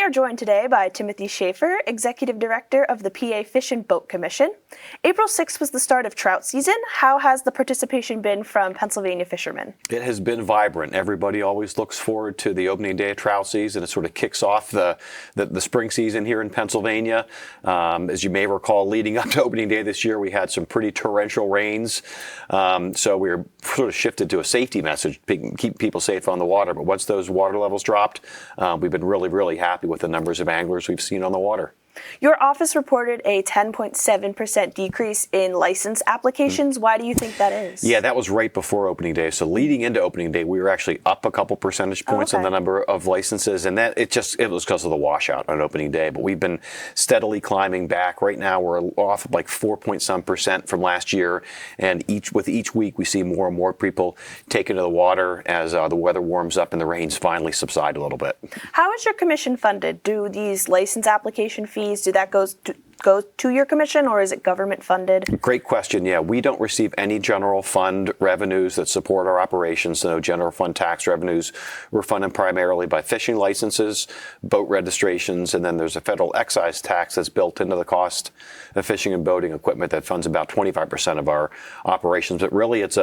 are joined today by Timothy Schaeffer, Executive Director of the PA Fish and Boat Commission. April 6th was the start of trout season. How has the participation been from Pennsylvania fishermen? It has been vibrant. Everybody always looks forward to the opening day of trout season. It sort of kicks off the spring season here in Pennsylvania. As you may recall, leading up to opening day this year, we had some pretty torrential rains. So we were sort of shifted to a safety message, keep people safe on the water. But once those water levels dropped, we've been really happy with the numbers of anglers we've seen on the water. Your office reported a 10.7% decrease in license applications. Why do you think that is? Yeah, that was right before opening day. So leading into opening day, we were actually up a couple percentage points on the number of licenses, and that it was because of the washout on opening day. But we've been steadily climbing back. Right now, we're off like 4% from last year, and with each week, we see more and more people taking to the water as the weather warms up and the rains finally subside a little bit. How is your commission funded? Do these license application fees, do that go to your commission, or is it government funded? Great question. Yeah, we don't receive any general fund revenues that support our operations. So no general fund tax revenues. We're funded primarily by fishing licenses, boat registrations, and then there's a federal excise tax that's built into the cost of fishing and boating equipment that funds about 25% of our operations. But really, it's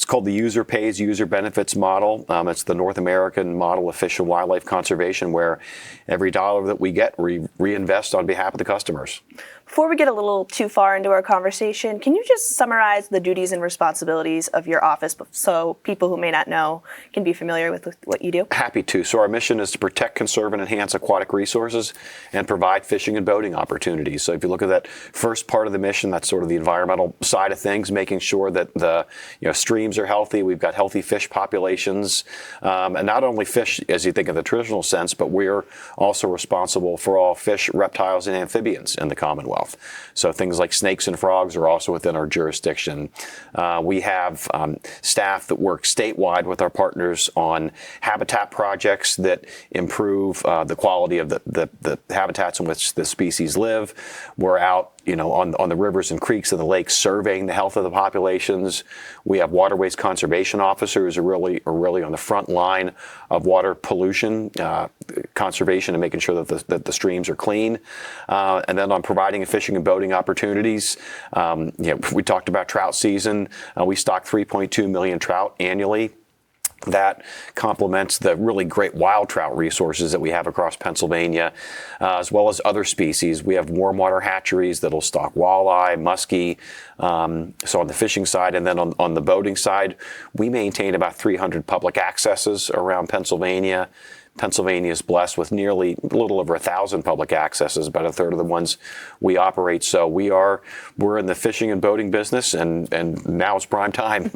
called the user pays, user benefits model. It's the North American model of fish and wildlife conservation, where every dollar that we get, we reinvest on behalf of the customers. Before we get a little too far into our conversation, can you just summarize the duties and responsibilities of your office so people who may not know can be familiar with what you do? Happy to. So our mission is to protect, conserve, and enhance aquatic resources and provide fishing and boating opportunities. So if you look at that first part of the mission, that's sort of the environmental side of things, making sure that the streams are healthy, we've got healthy fish populations, and not only fish as you think in the traditional sense, but we're also responsible for all fish, reptiles, and amphibians in the Commonwealth. So things like snakes and frogs are also within our jurisdiction. We have staff that work statewide with our partners on habitat projects that improve the quality of the habitats in which the species live. We're out on the rivers and creeks and the lakes surveying the health of the populations. We have waterways conservation officers who are really on the front line of water pollution conservation and making sure that the streams are clean. And then on providing fishing and boating opportunities, we talked about trout season. We stock 3.2 million trout annually. That complements the really great wild trout resources that we have across Pennsylvania, as well as other species. We have warm water hatcheries that'll stock walleye, muskie. So on the fishing side, and then on the boating side, we maintain about 300 public accesses around Pennsylvania. Pennsylvania is blessed with nearly a little over 1,000 public accesses, about a third of the ones we operate. So we're in the fishing and boating business, and now it's prime time.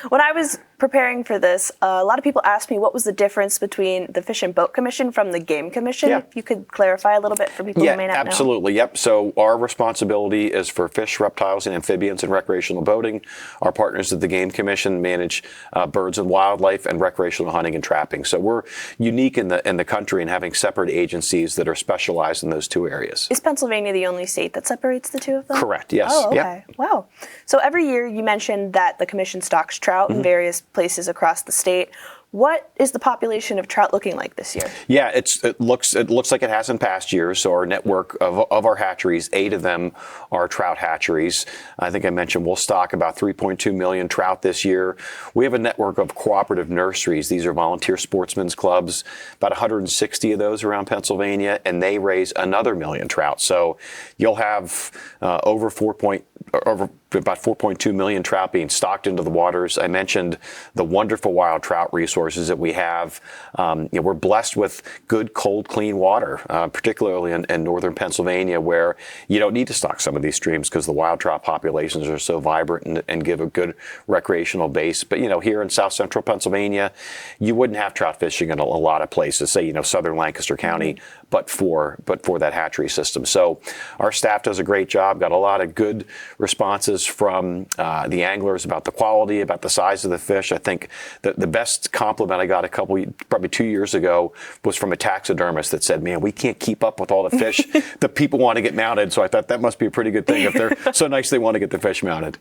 When I was preparing for this, a lot of people asked me what was the difference between the Fish and Boat Commission from the Game Commission. Yeah. If you could clarify a little bit for people who may not know. Absolutely. Yep. So our responsibility is for fish, reptiles, and amphibians in recreational boating. Our partners at the Game Commission manage birds and wildlife and recreational hunting and trapping. So we're unique in the country in having separate agencies that are specialized in those two areas. Is Pennsylvania the only state that separates the two of them? Correct. Yes. Oh, okay. Yep. Wow. So every year you mentioned that the commission stocks trout in various places across the state. What is the population of trout looking like this year? Yeah, it looks like it has in past years. So our network of our hatcheries, 8 of them are trout hatcheries. I think I mentioned we'll stock about 3.2 million trout this year. We have a network of cooperative nurseries. These are volunteer sportsmen's clubs, about 160 of those around Pennsylvania, and they raise another million trout. So you'll have over about 4.2 million trout being stocked into the waters. I mentioned the wonderful wild trout resources that we have. We're blessed with good, cold, clean water, particularly in northern Pennsylvania, where you don't need to stock some of these streams because the wild trout populations are so vibrant and give a good recreational base. But here in south central Pennsylvania, you wouldn't have trout fishing in a lot of places, say southern Lancaster County, but for that hatchery system. So our staff does a great job. Got a lot of good responses from the anglers about the quality, about the size of the fish. I think that the best compliment I got probably 2 years ago was from a taxidermist that said, "Man, we can't keep up with all the fish that people want to get mounted." So I thought that must be a pretty good thing if they're so nice they want to get the fish mounted.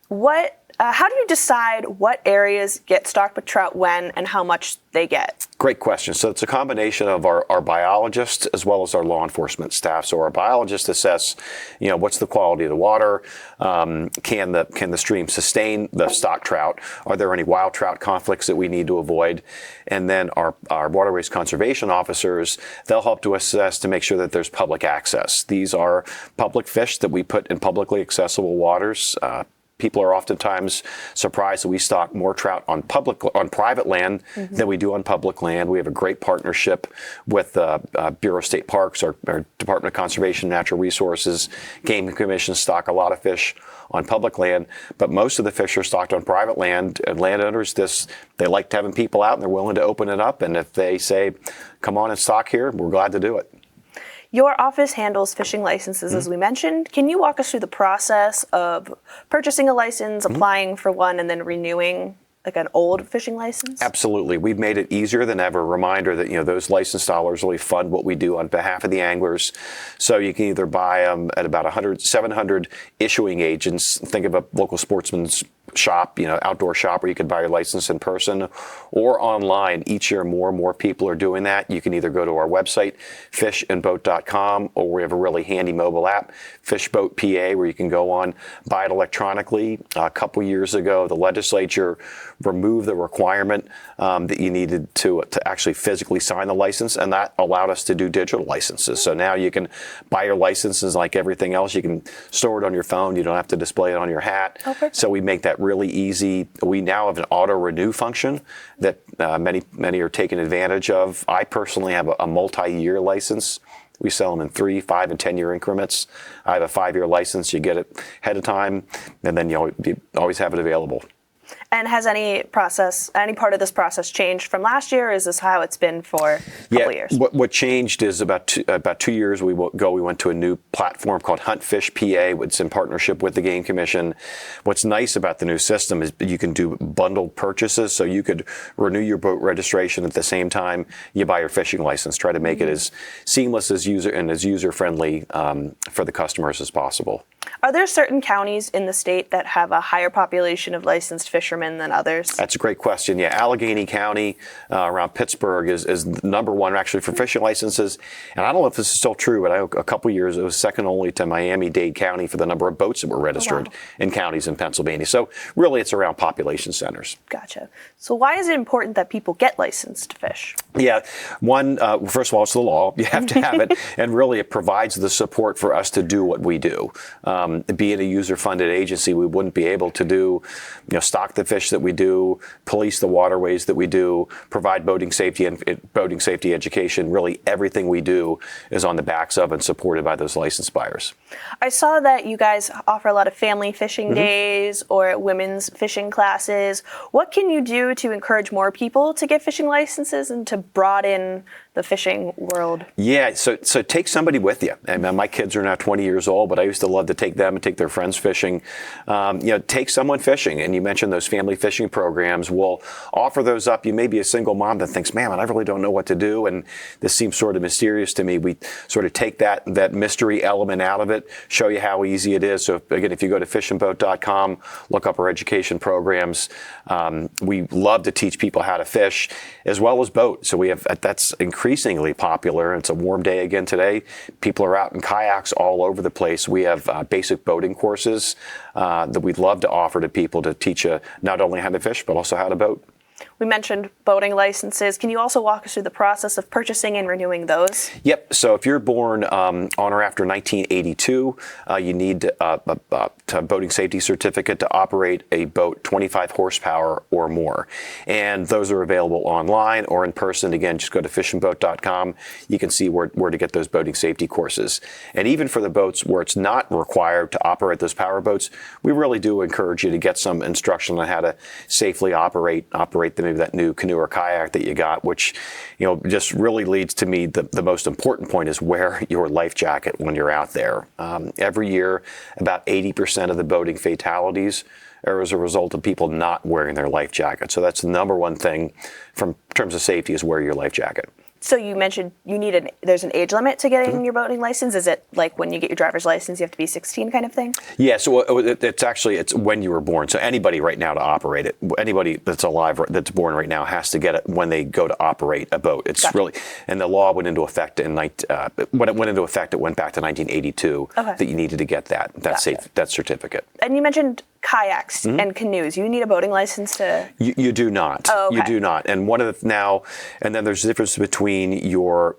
What How do you decide what areas get stocked with trout when and how much they get? Great question. So it's a combination of our biologists as well as our law enforcement staff. So our biologists assess, what's the quality of the water? Can the stream sustain the stock trout? Are there any wild trout conflicts that we need to avoid? And then our waterways conservation officers, they'll help to assess to make sure that there's public access. These are public fish that we put in publicly accessible waters. People are oftentimes surprised that we stock more trout on private land than we do on public land. We have a great partnership with Bureau of State Parks, our Department of Conservation and Natural Resources. Game Commission stock a lot of fish on public land, but most of the fish are stocked on private land. And landowners, they like having people out, and they're willing to open it up. And if they say, "Come on and stock here," we're glad to do it. Your office handles fishing licenses, as we mentioned. Can you walk us through the process of purchasing a license, applying for one, and then renewing like an old fishing license? Absolutely. We've made it easier than ever. Reminder that, those license dollars really fund what we do on behalf of the anglers. So you can either buy them at about 700 issuing agents. Think of a local sportsman's shop, outdoor shop where you can buy your license in person or online. Each year, more and more people are doing that. You can either go to our website, fishandboat.com, or we have a really handy mobile app, Fishboat PA, where you can go on, buy it electronically. A couple years ago, the legislature removed the requirement that you needed to actually physically sign the license, and that allowed us to do digital licenses. So now you can buy your licenses like everything else. You can store it on your phone. You don't have to display it on your hat. Okay. So we make that really easy. We now have an auto renew function that many are taking advantage of. I personally have a multi-year license. We sell them in 3, 5, and 10-year increments. I have a 5-year license. You get it ahead of time, and then you always have it available. And has any part of this process changed from last year, or is this how it's been for a couple years? What changed is about 2 years ago, we went to a new platform called Hunt Fish PA. It's in partnership with the Game Commission. What's nice about the new system is you can do bundled purchases, so you could renew your boat registration at the same time you buy your fishing license. Try to make it as seamless as user-friendly for the customers as possible. Are there certain counties in the state that have a higher population of licensed fishermen than others? That's a great question. Yeah, Allegheny County around Pittsburgh is number one actually for fishing licenses. And I don't know if this is still true, but a couple years it was second only to Miami-Dade County for the number of boats that were registered in counties in Pennsylvania. So really it's around population centers. Gotcha. So why is it important that people get licensed to fish? Yeah, first of all, it's the law. You have to have it. And really it provides the support for us to do what we do. Being a user-funded agency, we wouldn't be able to do, stock the fish that we do, police the waterways that we do, provide boating safety and boating safety education. Really, everything we do is on the backs of and supported by those licensed buyers. I saw that you guys offer a lot of family fishing days or women's fishing classes. What can you do to encourage more people to get fishing licenses and to broaden the fishing world? Yeah, so take somebody with you. And my kids are now 20 years old, but I used to love to take them and take their friends fishing. Take someone fishing. And you mentioned those family fishing programs. We'll offer those up. You may be a single mom that thinks, man, I really don't know what to do, and this seems sort of mysterious to me. We sort of take that mystery element out of it, show you how easy it is. So again, if you go to fishandboat.com, look up our education programs. We love to teach people how to fish as well as boat. So that's increasingly popular. It's a warm day again today. People are out in kayaks all over the place. We have basic boating courses that we'd love to offer to people to teach you not only how to fish, but also how to boat. We mentioned boating licenses. Can you also walk us through the process of purchasing and renewing those? Yep. So if you're born on or after 1982, you need a boating safety certificate to operate a boat 25 horsepower or more. And those are available online or in person. Again, just go to fishandboat.com. You can see where to get those boating safety courses. And even for the boats where it's not required to operate those power boats, we really do encourage you to get some instruction on how to safely operate maybe that new canoe or kayak that you got, which just really leads to me the most important point is wear your life jacket when you're out there. Every year, about 80% of the boating fatalities are as a result of people not wearing their life jacket. So that's the number one thing from terms of safety is wear your life jacket. So you mentioned there's an age limit to getting your boating license. Is it like when you get your driver's license, you have to be 16 kind of thing? Yeah, so it's when you were born. So anybody right now to operate it, anybody that's alive that's born right now has to get it when they go to operate a boat. It's Gotcha. really, and the law went into effect when it went into effect, it went back to 1982 Okay. that you needed to get that Gotcha. that certificate. And you mentioned kayaks and canoes. You need a boating license to. You do not. Oh, okay. You do not. And one of the now, and then there's a difference between your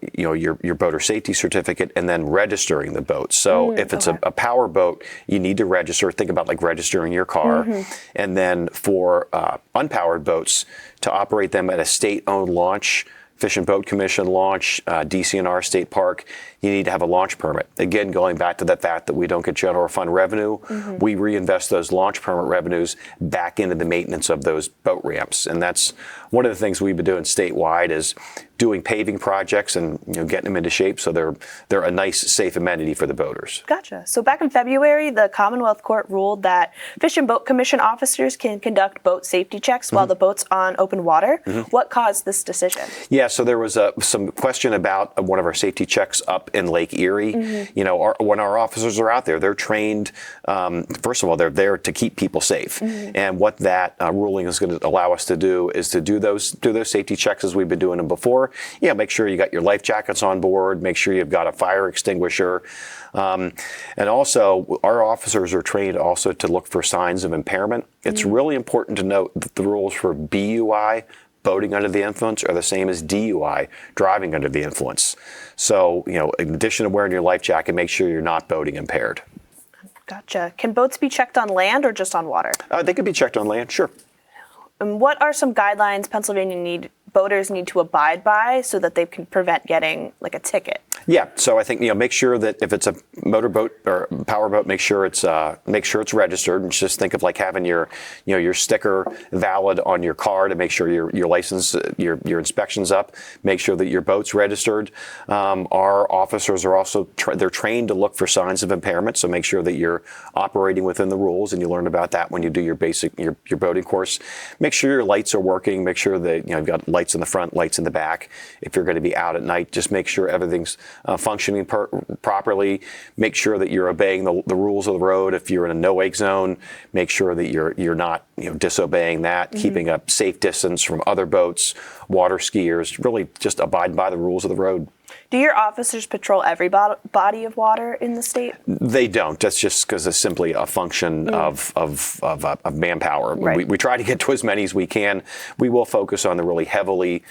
boater safety certificate and then registering the boat. So if it's a power boat, you need to register. Think about like registering your car. And then for unpowered boats, to operate them at a state-owned launch, Fish and Boat Commission launch, DCNR State Park, you need to have a launch permit. Again, going back to the fact that we don't get general fund revenue, we reinvest those launch permit revenues back into the maintenance of those boat ramps. And that's one of the things we've been doing statewide is doing paving projects and getting them into shape so they're a nice, safe amenity for the boaters. Gotcha. So back in February, the Commonwealth Court ruled that Fish and Boat Commission officers can conduct boat safety checks while the boat's on open water. What caused this decision? Yeah, so there was some question about one of our safety checks up in Lake Erie. When our officers are out there, they're trained. First of all, they're there to keep people safe, and what that ruling is going to allow us to do is to do those safety checks as we've been doing them before. Make sure you got your life jackets on board. Make sure you've got a fire extinguisher, and also our officers are trained also to look for signs of impairment. It's really important to note that the rules for BUI, boating under the influence, are the same as DUI, driving under the influence. So, in addition to wearing your life jacket, make sure you're not boating impaired. Gotcha. Can boats be checked on land or just on water? They could be checked on land, sure. And what are some guidelines boaters need to abide by so that they can prevent getting like a ticket? Yeah, so I think make sure that if it's a motorboat or power boat, make sure it's registered. And just think of like having your sticker valid on your car to make sure your license, your inspection's up. Make sure that your boat's registered. Our officers are also they're trained to look for signs of impairment, so make sure that you're operating within the rules, and you learn about that when you do your boating course. Make sure your lights are working. Make sure that you've got lights in the front, lights in the back. If you're going to be out at night, just make sure everything's functioning properly. Make sure that you're obeying the rules of the road. If you're in a no-wake zone, make sure that you're not disobeying that. Keeping a safe distance from other boats, water skiers. Really, just abide by the rules of the road. Do your officers patrol every body of water in the state? They don't. That's just because it's simply a function of manpower. Right. We try to get to as many as we can. We will focus on the really heavily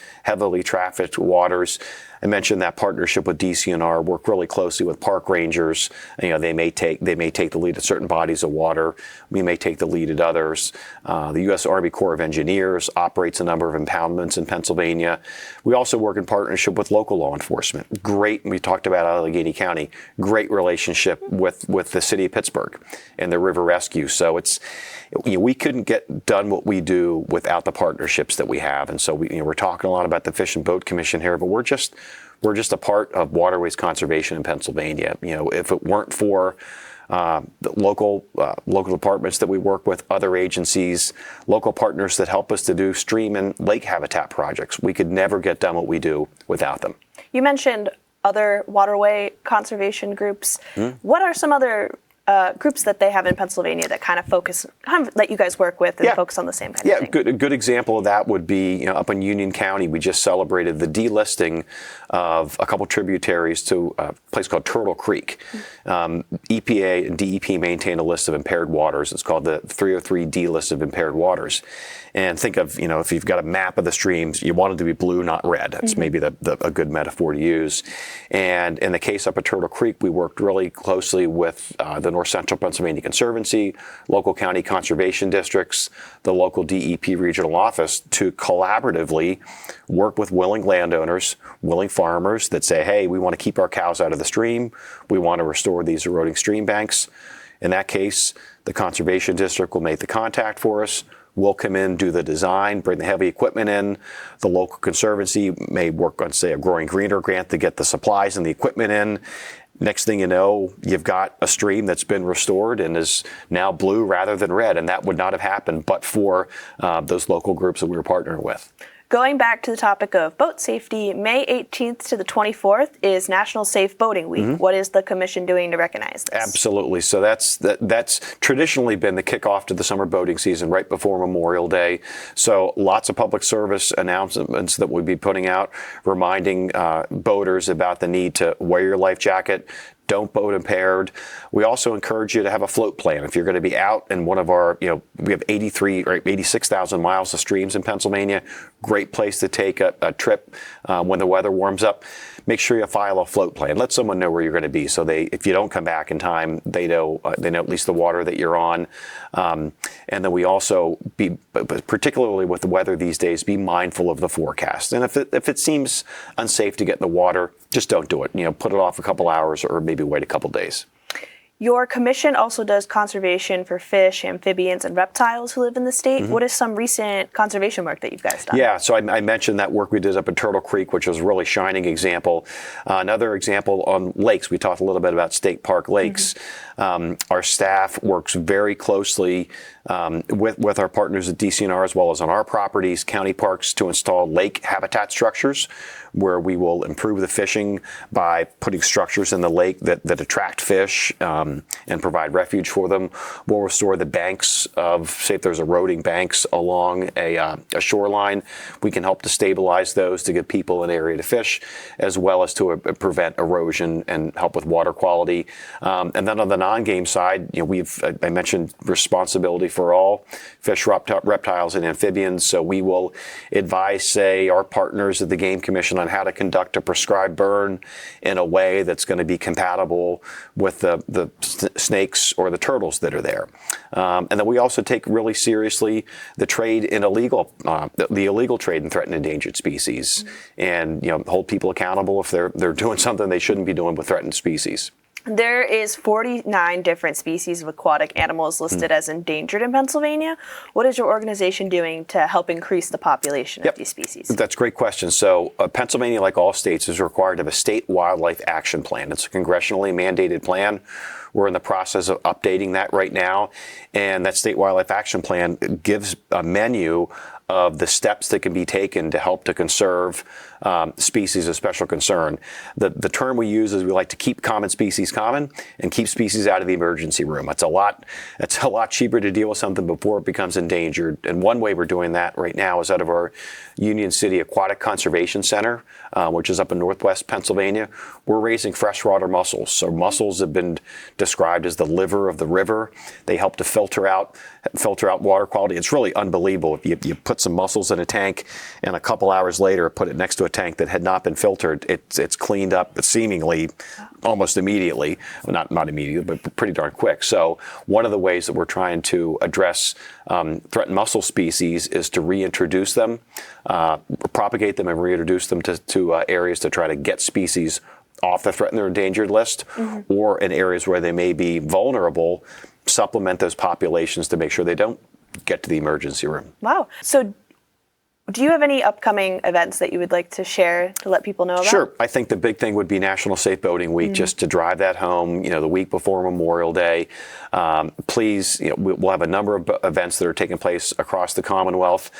trafficked waters. I mentioned that partnership with DCNR, work really closely with park rangers. They may take the lead at certain bodies of water. We may take the lead at others. The U.S. Army Corps of Engineers operates a number of impoundments in Pennsylvania. We also work in partnership with local law enforcement. Great, we talked about Allegheny County, great relationship with the city of Pittsburgh and the river rescue. So we couldn't get done what we do without the partnerships that we have. And so we're talking a lot about the Fish and Boat Commission here, but we're just a part of waterways conservation in Pennsylvania. If it weren't for the local departments that we work with, other agencies, local partners that help us to do stream and lake habitat projects, we could never get done what we do without them. You mentioned other waterway conservation groups. What are some other groups that they have in Pennsylvania that kind of that you guys work with and focus on the same kind of thing? A good example of that would be up in Union County. We just celebrated the delisting of a couple tributaries to a place called Turtle Creek. EPA and DEP maintain a list of impaired waters. It's called the 303D list of impaired waters. And think of, if you've got a map of the streams, you want it to be blue, not red. That's maybe a good metaphor to use. And in the case up at Turtle Creek, we worked really closely with the North Central Pennsylvania Conservancy, local county conservation districts, the local DEP regional office to collaboratively work with willing landowners, willing farmers that say, hey, we want to keep our cows out of the stream. We want to restore these eroding stream banks. In that case, the conservation district will make the contact for us. We'll come in, do the design, bring the heavy equipment in. The local conservancy may work on, say, a Growing Greener grant to get the supplies and the equipment in. Next thing you know, you've got a stream that's been restored and is now blue rather than red. And that would not have happened but for those local groups that we were partnering with. Going back to the topic of boat safety, May 18th to the 24th is National Safe Boating Week. What is the commission doing to recognize this? Absolutely. So that's traditionally been the kickoff to the summer boating season right before Memorial Day. So lots of public service announcements that we'll be putting out, reminding boaters about the need to wear your life jacket. Don't boat impaired. We also encourage you to have a float plan. If you're going to be out in one of our, we have 83 or 86,000 miles of streams in Pennsylvania. Great place to take a trip when the weather warms up. Make sure you file a float plan. Let someone know where you're going to be, so if you don't come back in time, they know at least the water that you're on. And then we also particularly with the weather these days, be mindful of the forecast. And if it seems unsafe to get in the water, just don't do it. Put it off a couple hours or maybe wait a couple days. Your commission also does conservation for fish, amphibians, and reptiles who live in the state. What is some recent conservation work that you've guys done? Yeah, so I mentioned that work we did up at Turtle Creek, which was a really shining example. Another example on lakes, we talked a little bit about state park lakes. Our staff works very closely with our partners at DCNR as well as on our properties, county parks, to install lake habitat structures where we will improve the fishing by putting structures in the lake that attract fish and provide refuge for them. We'll restore the banks of, say if there's eroding banks along a shoreline, we can help to stabilize those to give people an area to fish, as well as to prevent erosion and help with water quality. And then on the non-game side, I mentioned responsibility for all fish, reptiles, and amphibians. So we will advise, say, our partners at the Game Commission on how to conduct a prescribed burn in a way that's going to be compatible with the snakes or the turtles that are there. And then we also take really seriously the trade in the illegal trade in threatened and endangered species, and hold people accountable if they're doing something they shouldn't be doing with threatened species. There is 49 different species of aquatic animals listed as endangered in Pennsylvania. What is your organization doing to help increase the population of these species? That's a great question. So Pennsylvania, like all states, is required to have a state wildlife action plan. It's a congressionally mandated plan. We're in the process of updating that right now. And that state wildlife action plan gives a menu of the steps that can be taken to help to conserve species of special concern. The term we use is we like to keep common species common and keep species out of the emergency room. It's a lot cheaper to deal with something before it becomes endangered. And one way we're doing that right now is out of our Union City Aquatic Conservation Center, which is up in northwest Pennsylvania. We're raising freshwater mussels. So mussels have been described as the liver of the river. They help to filter out water quality. It's really unbelievable. If you put some mussels in a tank and a couple hours later put it next to a tank that had not been filtered, it's cleaned up seemingly almost immediately. Not immediately, but pretty darn quick. So one of the ways that we're trying to address threatened mussel species is to reintroduce them, propagate them and reintroduce them to areas to try to get species off the threatened or endangered list, or in areas where they may be vulnerable, supplement those populations to make sure they don't get to the emergency room. Wow. So do you have any upcoming events that you would like to share to let people know about? Sure. I think the big thing would be National Safe Boating Week, just to drive that home, the week before Memorial Day. Please, we'll have a number of events that are taking place across the Commonwealth.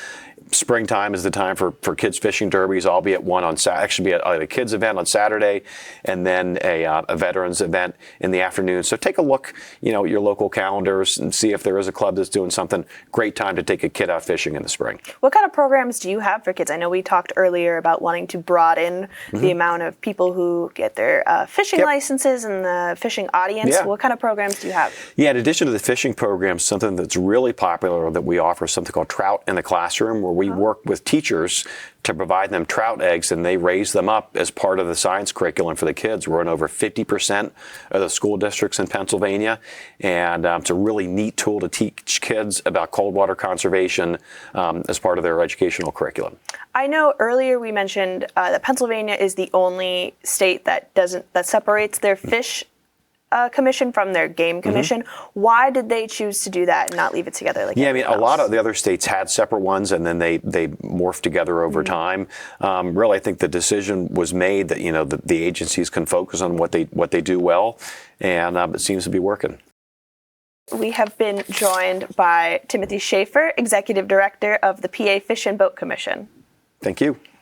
Springtime is the time for kids fishing derbies. I'll be at one on actually be at a kids event on Saturday, and then a veterans event in the afternoon. So take a look, at your local calendars and see if there is a club that's doing something. Great time to take a kid out fishing in the spring. What kind of programs do you have for kids? I know we talked earlier about wanting to broaden the amount of people who get their fishing licenses and the fishing audience. Yeah. What kind of programs do you have? Yeah, in addition to the fishing programs, something that's really popular that we offer is something called Trout in the Classroom, where we work with teachers to provide them trout eggs, and they raise them up as part of the science curriculum for the kids. We're in over 50% of the school districts in Pennsylvania, and it's a really neat tool to teach kids about cold water conservation as part of their educational curriculum. I know earlier we mentioned that Pennsylvania is the only state that separates their fish commission from their game commission. Why did they choose to do that and not leave it together like everyone else? A lot of the other states had separate ones, and then they morphed together over time. Really, I think the decision was made that the agencies can focus on what they do well, and it seems to be working. We have been joined by Timothy Schaeffer, Executive Director of the PA Fish and Boat Commission. Thank you.